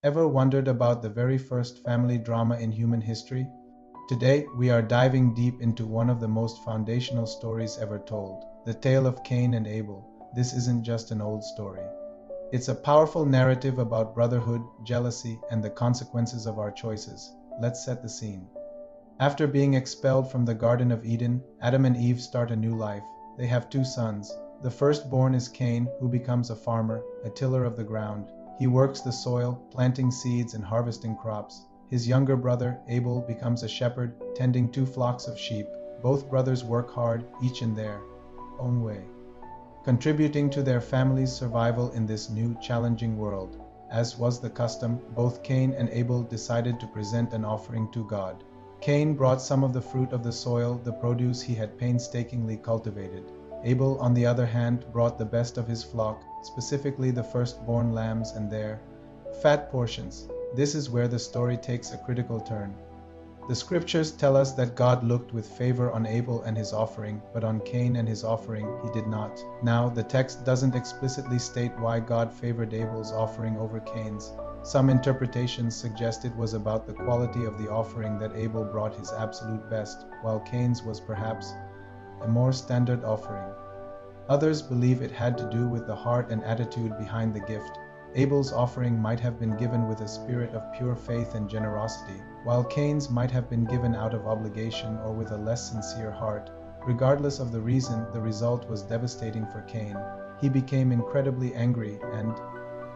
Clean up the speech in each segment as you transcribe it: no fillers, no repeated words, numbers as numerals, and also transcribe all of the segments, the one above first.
Ever wondered about the very first family drama in human history? Today, we are diving deep into one of the most foundational stories ever told, the tale of Cain and Abel. This isn't just an old story. It's a powerful narrative about brotherhood, jealousy, and the consequences of our choices. Let's set the scene. After being expelled from the Garden of Eden, Adam and Eve start a new life. They have two sons. The firstborn is Cain, who becomes a farmer, a tiller of the ground. He works the soil, planting seeds and harvesting crops. His younger brother, Abel, becomes a shepherd, tending two flocks of sheep. Both brothers work hard, each in their own way, contributing to their family's survival in this new, challenging world. As was the custom, both Cain and Abel decided to present an offering to God. Cain brought some of the fruit of the soil, the produce he had painstakingly cultivated. Abel, on the other hand, brought the best of his flock, specifically the firstborn lambs and their fat portions. This is where the story takes a critical turn. The scriptures tell us that God looked with favor on Abel and his offering, but on Cain and his offering he did not. Now, the text doesn't explicitly state why God favored Abel's offering over Cain's. Some interpretations suggest it was about the quality of the offering, that Abel brought his absolute best, while Cain's was perhaps a more standard offering. Others believe it had to do with the heart and attitude behind the gift. Abel's offering might have been given with a spirit of pure faith and generosity, while Cain's might have been given out of obligation or with a less sincere heart. Regardless of the reason, the result was devastating for Cain. He became incredibly angry, and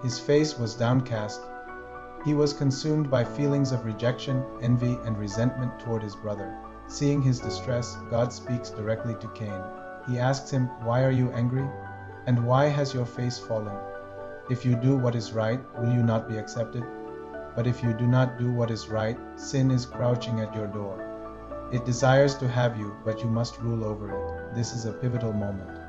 his face was downcast. He was consumed by feelings of rejection, envy, and resentment toward his brother. Seeing his distress, God speaks directly to Cain. He asks him, "Why are you angry? And why has your face fallen? If you do what is right, will you not be accepted? But if you do not do what is right, sin is crouching at your door. It desires to have you, but you must rule over it." This is a pivotal moment.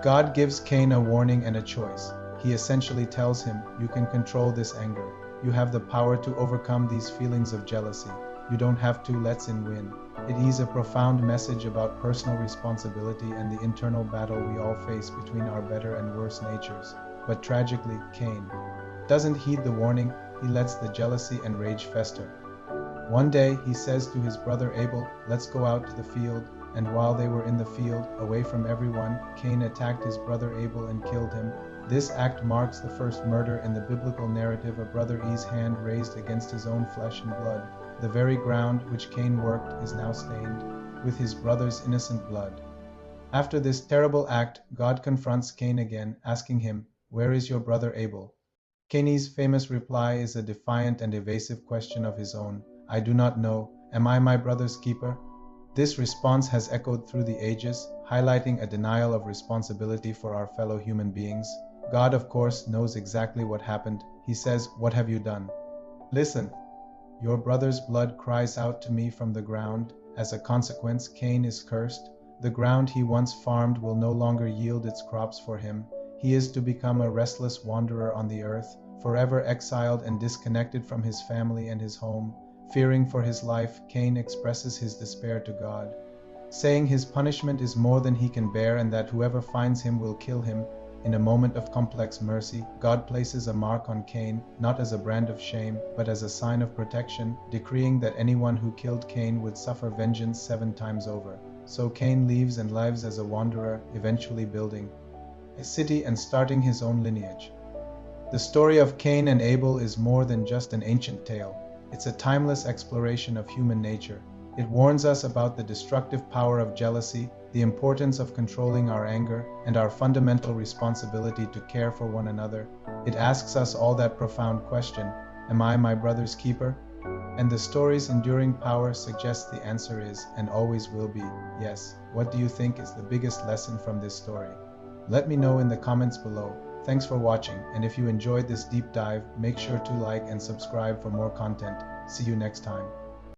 God gives Cain a warning and a choice. He essentially tells him, "You can control this anger. You have the power to overcome these feelings of jealousy. You don't have to let sin win." It is a profound message about personal responsibility and the internal battle we all face between our better and worse natures. But tragically, Cain doesn't heed the warning. He lets the jealousy and rage fester. One day, he says to his brother Abel, "Let's go out to the field." And while they were in the field, away from everyone, Cain attacked his brother Abel and killed him. This act marks the first murder in the biblical narrative, a brother's hand raised against his own flesh and blood. The very ground which Cain worked is now stained with his brother's innocent blood. After this terrible act, God confronts Cain again, asking him, "Where is your brother Abel?" Cain's famous reply is a defiant and evasive question of his own. "I do not know. Am I my brother's keeper?" This response has echoed through the ages, highlighting a denial of responsibility for our fellow human beings. God, of course, knows exactly what happened. He says, "What have you done? Listen. Your brother's blood cries out to me from the ground." As a consequence, Cain is cursed. The ground he once farmed will no longer yield its crops for him. He is to become a restless wanderer on the earth, forever exiled and disconnected from his family and his home. Fearing for his life, Cain expresses his despair to God, saying his punishment is more than he can bear and that whoever finds him will kill him. In a moment of complex mercy, God places a mark on Cain, not as a brand of shame, but as a sign of protection, decreeing that anyone who killed Cain would suffer vengeance 7 times over. So Cain lives and lives as a wanderer, eventually building a city and starting his own lineage. The story of Cain and Abel is more than just an ancient tale. It's a timeless exploration of human nature. It warns us about the destructive power of jealousy, the importance of controlling our anger, and our fundamental responsibility to care for one another. It asks us all that profound question, "Am I my brother's keeper?" And the story's enduring power suggests the answer is, and always will be, yes. What do you think is the biggest lesson from this story? Let me know in the comments below. Thanks for watching, and if you enjoyed this deep dive, make sure to like and subscribe for more content. See you next time.